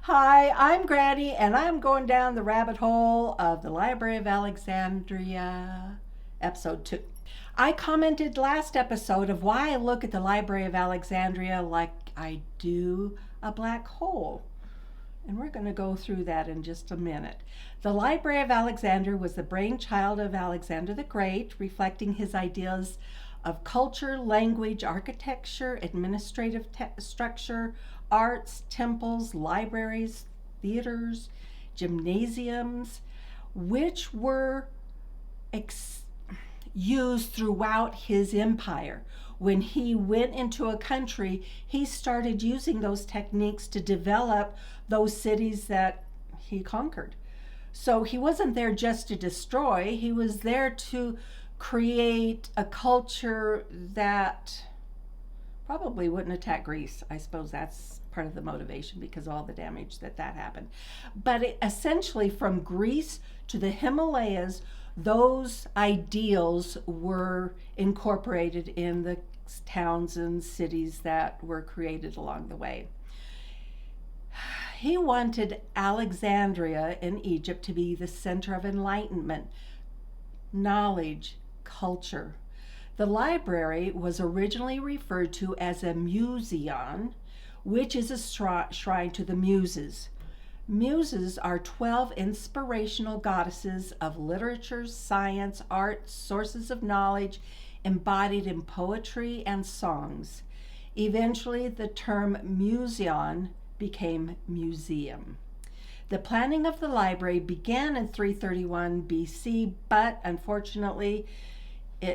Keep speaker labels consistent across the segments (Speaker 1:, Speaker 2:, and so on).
Speaker 1: Hi, I'm Granny, and I'm going down the rabbit hole of the Library of Alexandria, episode 2. I commented last episode of why I look at the Library of Alexandria like I do a black hole. And we're going to go through that in just a minute. The Library of Alexandria was the brainchild of Alexander the Great, reflecting his ideas of culture, language, architecture, administrative structure, arts, temples, libraries, theaters, gymnasiums, which were used throughout his empire. When he went into a country, he started using those techniques to develop those cities that he conquered. So he wasn't there just to destroy, he was there to create a culture that probably wouldn't attack Greece. I suppose that's part of the motivation because of all the damage that happened. But essentially, from Greece to the Himalayas, those ideals were incorporated in the towns and cities that were created along the way. He wanted Alexandria in Egypt to be the center of enlightenment, knowledge, culture. The library was originally referred to as a museon, which is a shrine to the Muses. Muses are 12 inspirational goddesses of literature, science, art, sources of knowledge, embodied in poetry and songs. Eventually, the term museon became museum. The planning of the library began in 331 BC, but unfortunately,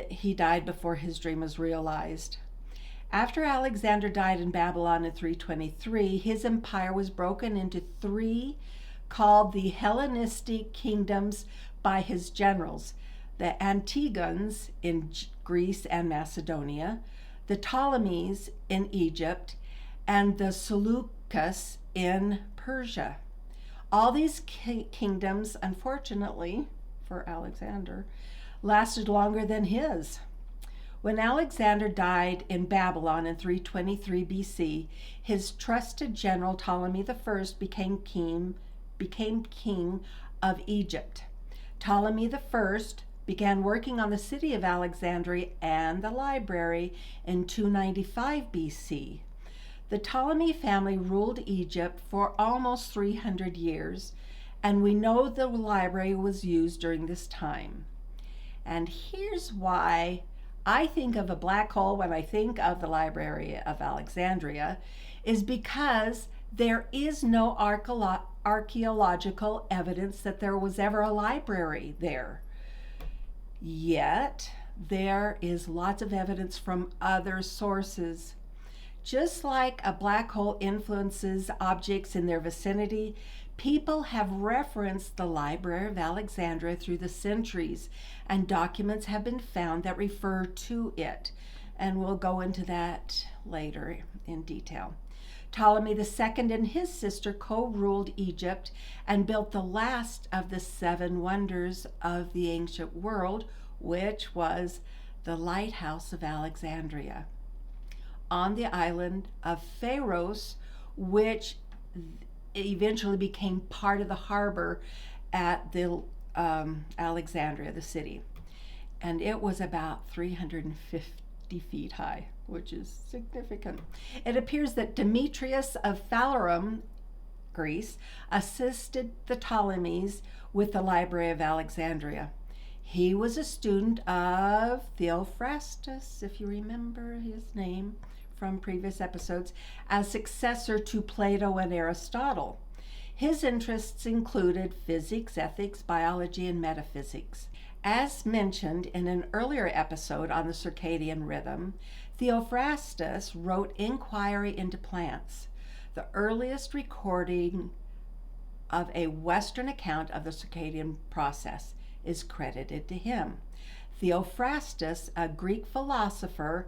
Speaker 1: he died before his dream was realized. After Alexander died in Babylon in 323, his empire was broken into three, called the Hellenistic kingdoms by his generals: the Antigons in Greece and Macedonia, the Ptolemies in Egypt, and the Seleucus in Persia. All these kingdoms, unfortunately for Alexander, lasted longer than his. When Alexander died in Babylon in 323 BC, his trusted general Ptolemy I became king of Egypt. Ptolemy I began working on the city of Alexandria and the library in 295 BC. The Ptolemy family ruled Egypt for almost 300 years, and we know the library was used during this time. And here's why I think of a black hole when I think of the Library of Alexandria, is because there is no archaeological evidence that there was ever a library there. Yet, there is lots of evidence from other sources. Just like a black hole influences objects in their vicinity, people have referenced the Library of Alexandria through the centuries, and documents have been found that refer to it. And we'll go into that later in detail. Ptolemy II and his sister co-ruled Egypt and built the last of the seven wonders of the ancient world, which was the Lighthouse of Alexandria on the island of Pharos, which eventually became part of the harbor at the Alexandria, the city. And it was about 350 feet high, which is significant. It appears that Demetrius of Phalerum, Greece, assisted the Ptolemies with the Library of Alexandria. He was a student of Theophrastus, if you remember his name from previous episodes, as successor to Plato and Aristotle. His interests included physics, ethics, biology, and metaphysics. As mentioned in an earlier episode on the circadian rhythm, Theophrastus wrote Inquiry into Plants, the earliest recording of a Western account of the circadian process, is credited to him. Theophrastus, a Greek philosopher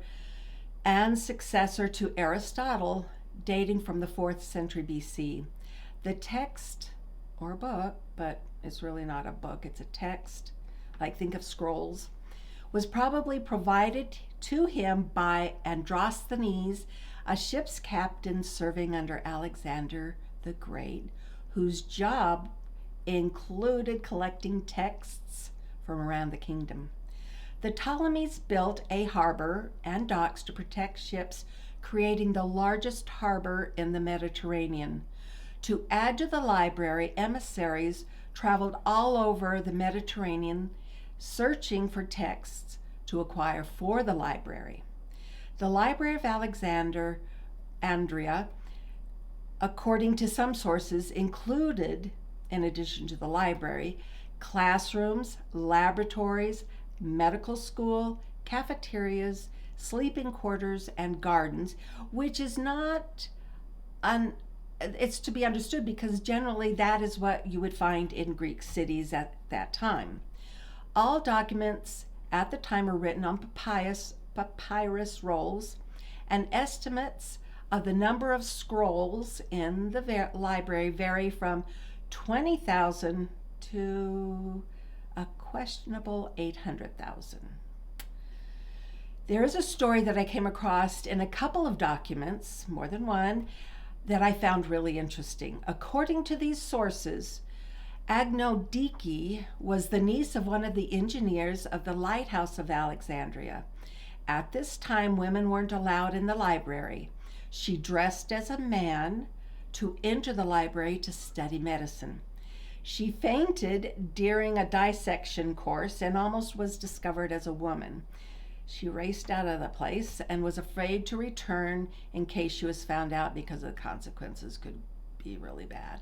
Speaker 1: and successor to Aristotle, dating from the 4th century BC. The text, or book, but it's really not a book, it's a text, like think of scrolls, was probably provided to him by Androsthenes, a ship's captain serving under Alexander the Great, whose job included collecting texts from around the kingdom. The Ptolemies built a harbor and docks to protect ships, creating the largest harbor in the Mediterranean. To add to the library, emissaries traveled all over the Mediterranean searching for texts to acquire for the library. The Library of Alexandria, according to some sources, included, in addition to the library, classrooms, laboratories, medical school, cafeterias, sleeping quarters, and gardens, which is not it's to be understood because generally that is what you would find in Greek cities at that time. All documents at the time are written on papyrus rolls, and estimates of the number of scrolls in the library vary from 20,000 to a questionable 800,000. There is a story that I came across in a couple of documents, more than one, that I found really interesting. According to these sources, Agnodike was the niece of one of the engineers of the lighthouse of Alexandria. At this time, women weren't allowed in the library. She dressed as a man to enter the library to study medicine. She fainted during a dissection course and almost was discovered as a woman. She raced out of the place and was afraid to return in case she was found out because the consequences could be really bad.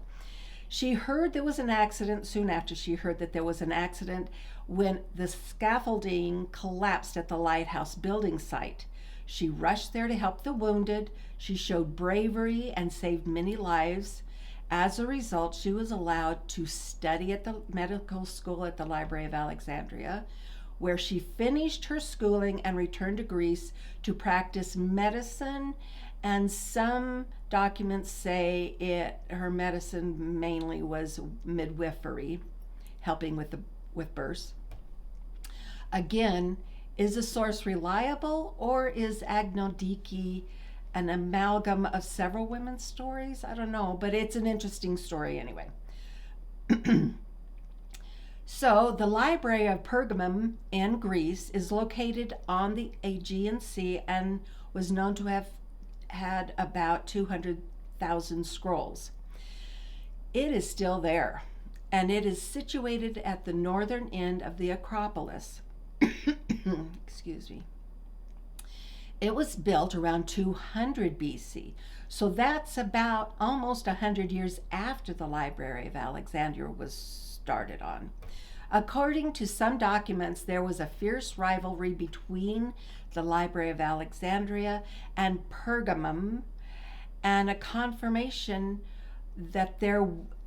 Speaker 1: She heard there was an accident soon after she heard that there was an accident when the scaffolding collapsed at the lighthouse building site. She rushed there to help the wounded. She showed bravery and saved many lives. As a result, she was allowed to study at the medical school at the Library of Alexandria, where she finished her schooling and returned to Greece to practice medicine. And some documents say her medicine mainly was midwifery, helping with births. Again, is the source reliable, or is Agnodike an amalgam of several women's stories? I don't know, but it's an interesting story anyway. So, the Library of Pergamum in Greece is located on the Aegean Sea and was known to have had about 200,000 scrolls. It is still there, and it is situated at the northern end of the Acropolis. Excuse me. It was built around 200 BC, so that's about almost 100 years after the Library of Alexandria was started on. According to some documents, there was a fierce rivalry between the Library of Alexandria and Pergamum, and a confirmation that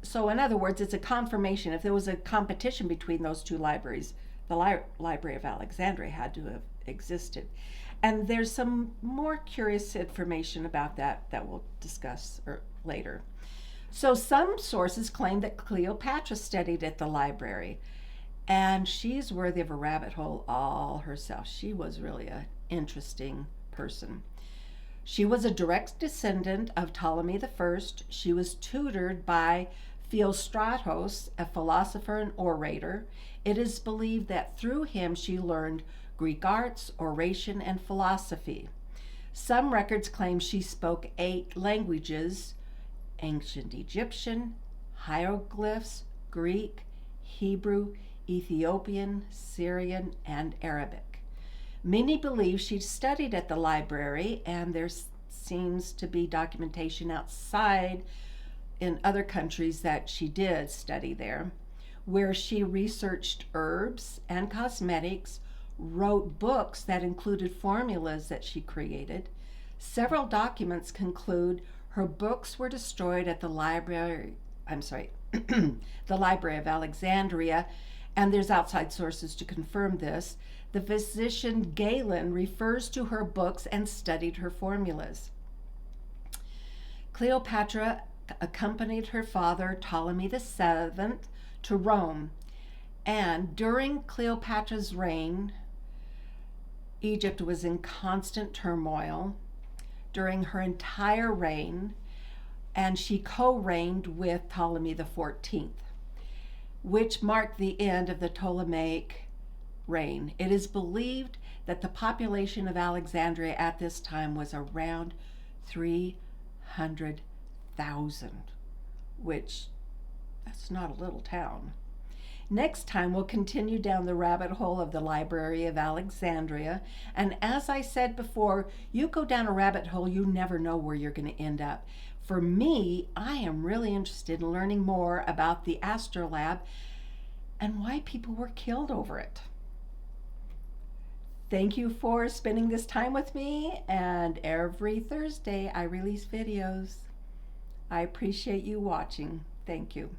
Speaker 1: so in other words, it's a confirmation. If there was a competition between those two libraries, the Library of Alexandria had to have existed. And there's some more curious information about that we'll discuss later. So some sources claim that Cleopatra studied at the library, and she's worthy of a rabbit hole all herself. She was really an interesting person. She was a direct descendant of Ptolemy I. She was tutored by Philostratos, a philosopher and orator. It is believed that through him she learned Greek arts, oration, and philosophy. Some records claim she spoke 8 languages: ancient Egyptian, hieroglyphs, Greek, Hebrew, Ethiopian, Syrian, and Arabic. Many believe she studied at the library, and there seems to be documentation outside in other countries that she did study there, where she researched herbs and cosmetics, wrote books that included formulas that she created. Several documents conclude her books were destroyed at the Library of Alexandria, and there's outside sources to confirm this. The physician Galen refers to her books and studied her formulas. Cleopatra accompanied her father, Ptolemy VII, to Rome, and during Cleopatra's reign, Egypt was in constant turmoil. During her entire reign, and she co-reigned with Ptolemy the 14th, which marked the end of the Ptolemaic reign. It is believed that the population of Alexandria at this time was around 300,000, which that's not a little town. Next time, we'll continue down the rabbit hole of the Library of Alexandria. And as I said before, you go down a rabbit hole, you never know where you're going to end up. For me, I am really interested in learning more about the astrolabe and why people were killed over it. Thank you for spending this time with me, and every Thursday I release videos. I appreciate you watching. Thank you.